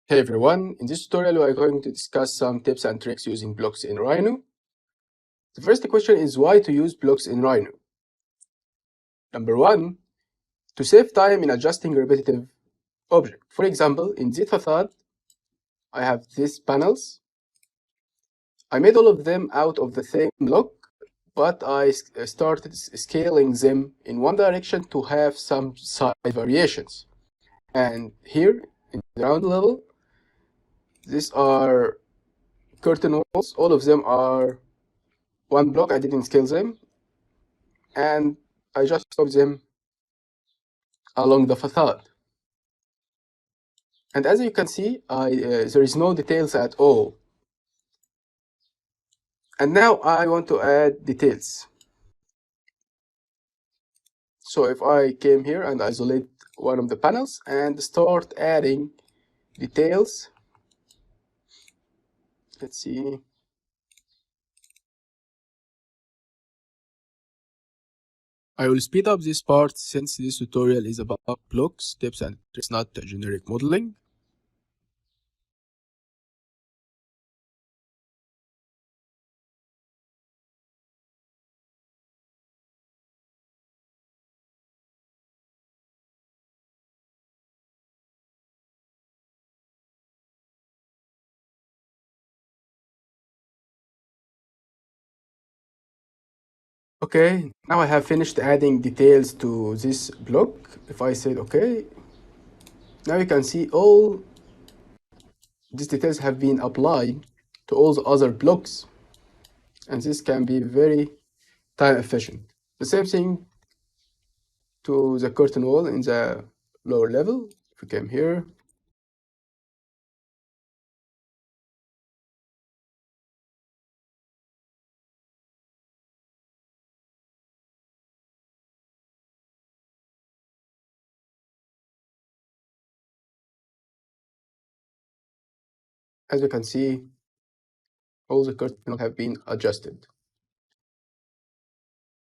Hey everyone, in this tutorial we are going to discuss some tips and tricks using blocks in Rhino. The first question is why to use blocks in Rhino. Number one, to save time in adjusting repetitive object. For example, in this facade, I have these panels. I made all of them out of the same block, but I started scaling them in one direction to have some size variations. And here, in the ground level, these are curtain walls. All of them are one block. I didn't scale them, and I just stopped them along the facade. And as you can see, there is no details at all. And now I want to add details. So if I came here and isolate one of the panels and start adding details, let's see. I will speed up this part since this tutorial is about blocks, tips and tricks, not generic modeling. Okay, now I have finished adding details to this block. If I said okay, now you can see all these details have been applied to all the other blocks, and this can be very time efficient. The same thing to the curtain wall in the lower level. If we came here, as you can see, all the curtains have been adjusted.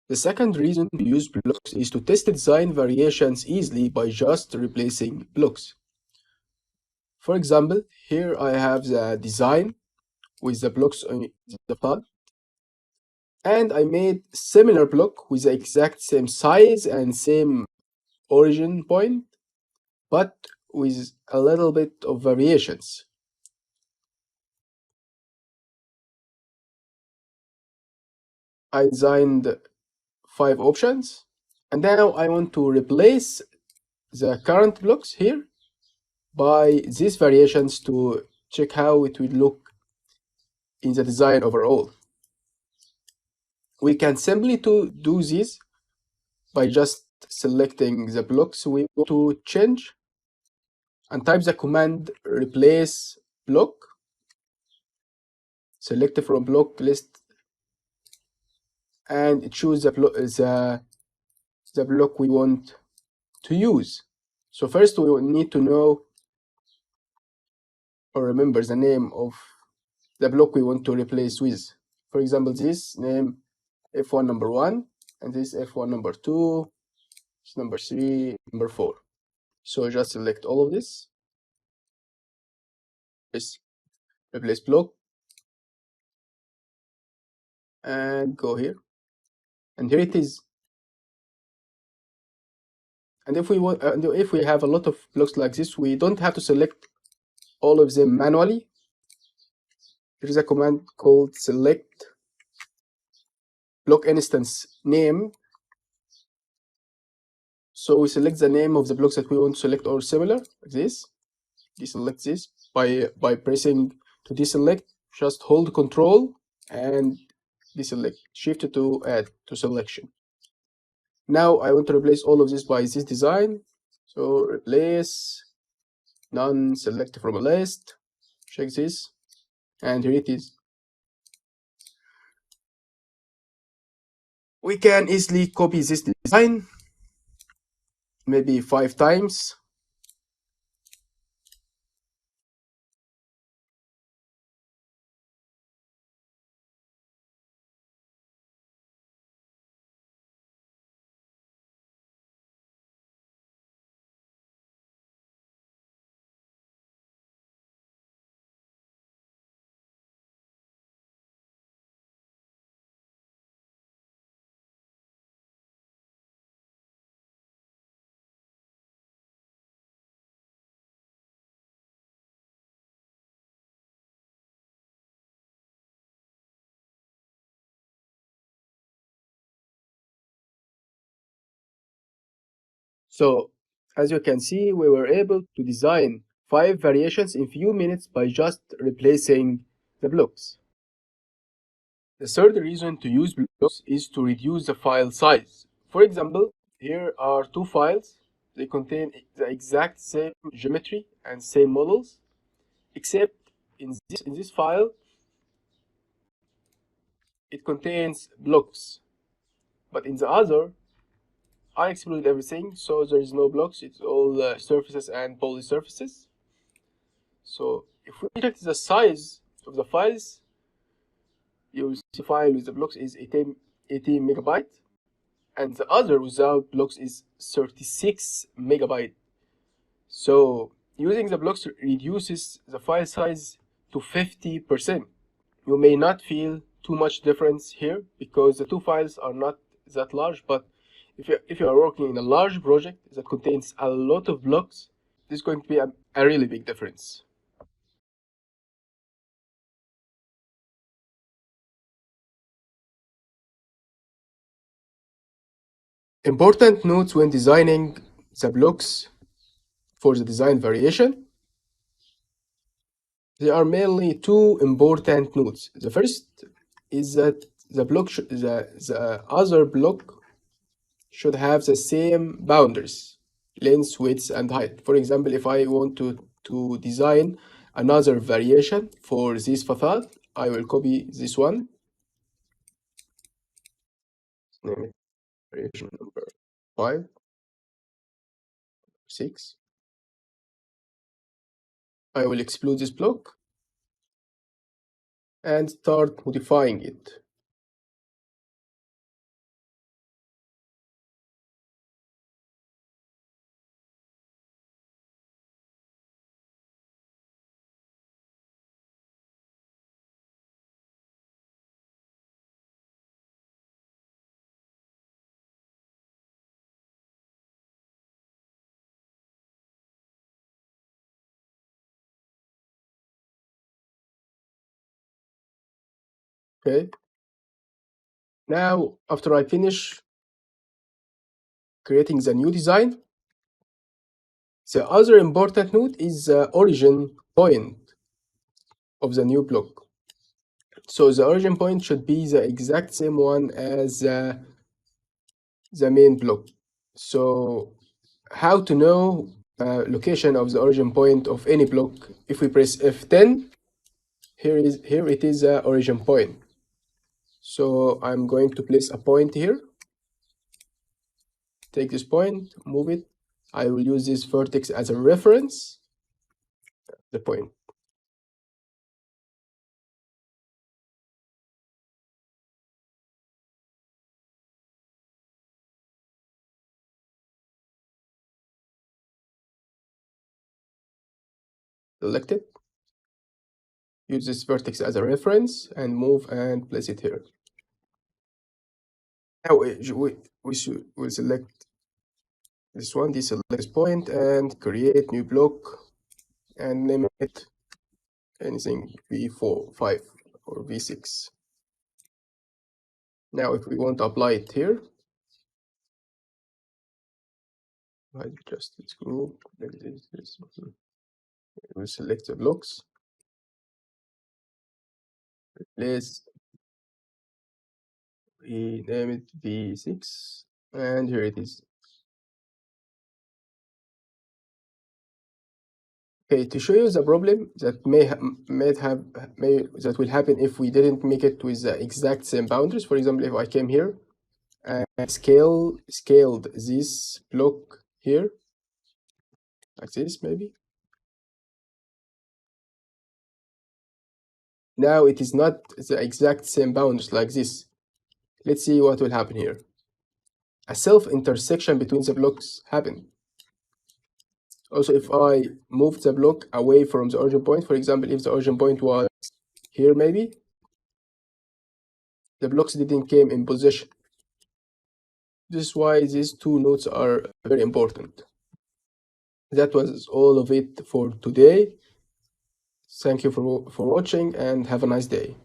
The second reason to use blocks is to test design variations easily by just replacing blocks. For example, here I have the design with the blocks on the part, and I made similar block with the exact same size and same origin point, but with a little bit of variations. I designed 5 options, and now I want to replace the current blocks here by these variations to check how it will look in the design overall. We can simply do this by just selecting the blocks we want to change and type the command replace block, select from block list, and choose the block we want to use. So first we need to know or remember the name of the block we want to replace with. For example, this name F1 number 1, and this F1 number 2, this number 3, number 4. So just select all of this, press replace block, and go here. And here it is. And if we have a lot of blocks like this, we don't have to select all of them manually. There is a command called select block instance name. So we select the name of the blocks that we want to select or similar, like this. Deselect this by pressing to deselect. Just hold Control and deselect. Shift to add to selection. Now I want to replace all of this by this design. So replace none, select from a list. Check this, and here it is. We can easily copy this design, maybe 5 times. So, as you can see, we were able to design 5 variations in few minutes by just replacing the blocks. The third reason to use blocks is to reduce the file size. For example, here are 2 files. They contain the exact same geometry and same models, except in this file, it contains blocks. But in the other, I excluded everything, so there is no blocks. It's all surfaces and poly surfaces. So if we check the size of the files, you will see the file with the blocks is 18 megabyte, and the other without blocks is 36 megabyte. So using the blocks reduces the file size to 50%. You may not feel too much difference here because the two files are not that large, but if you are working in a large project that contains a lot of blocks, this is going to be a really big difference. Important notes when designing the blocks for the design variation. There are mainly 2 important notes. The first is that the other block should have the same boundaries, length, width, and height. For example, if I want to design another variation for this facade, I will copy this one, name it variation number 5, 6. I will exclude this block and start modifying it. Okay. Now, after I finish creating the new design, the other important note is the origin point of the new block. So the origin point should be the exact same one as the main block. So how to know location of the origin point of any block? If we press F10, here it is the origin point. So I'm going to place a point here. Take this point, move it. I will use this vertex as a reference. The point. Select it. Use this vertex as a reference and move and place it here. Now we'll select this one, deselect this point, and create new block and name it anything V4, 5, or V6. Now if we want to apply it here, I just exclude, we'll select the blocks, replace, we name it V6, and here it is. Okay, to show you the problem that that will happen if we didn't make it with the exact same boundaries. For example, if I came here and scaled this block here, like this maybe. Now it is not the exact same boundaries like this. Let's see what will happen here. A self-intersection between the blocks happened. Also, if I move the block away from the origin point, for example, if the origin point was here maybe, the blocks didn't came in position. This is why these 2 notes are very important. That was all of it for today. Thank you for watching and have a nice day.